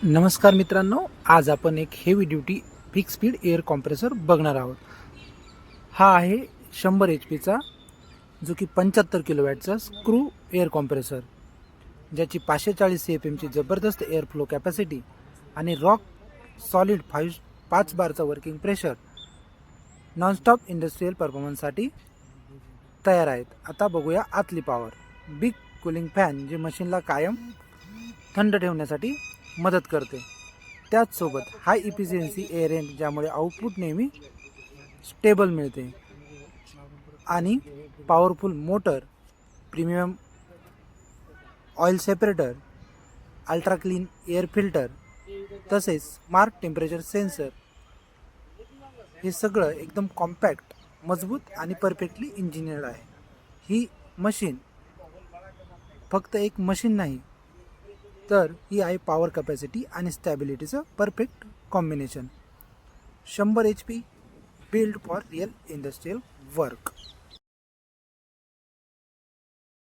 नमस्कार मित्रांनो, आज आपण एक heavy duty fix speed air compressor बघणार आहोत. हा आहे 100 HP चा जो की 75 किलोवॅटचा स्क्रू एअर कॉम्प्रेसर, ज्याची 540 CFMची जबरदस्त एअर फ्लो कॅपॅसिटी आणि रॉक सॉलिड 5 बारचा वर्किंग प्रेशर नॉनस्टॉप इंडस्ट्रियल परफॉर्मन्ससाठी तयार आहेत. आता बघूया आतली पॉवर. बिग कूलिंग फॅन जे मशीनला कायम थंड ठेवण्यासाठी मदत करते. त्याचसोबत हाय इफिशियन्सी एअर एंड, ज्यामुळे आउटपुट नेहमी स्टेबल मिळते. आणि powerful motor, premium oil separator, ultra clean air filter, तसेच स्मार्ट टेम्परेचर सेन्सर, हे सगळं एकदम कॉम्पॅक्ट, मजबूत आणि परफेक्टली इंजिनियर्ड आहे. ही मशीन फक्त एक मशीन नाही, तर ही आहे पॉवर कॅपॅसिटी आणि स्टॅबिलिटीचं perfect combination. 100 HP build for real industrial work.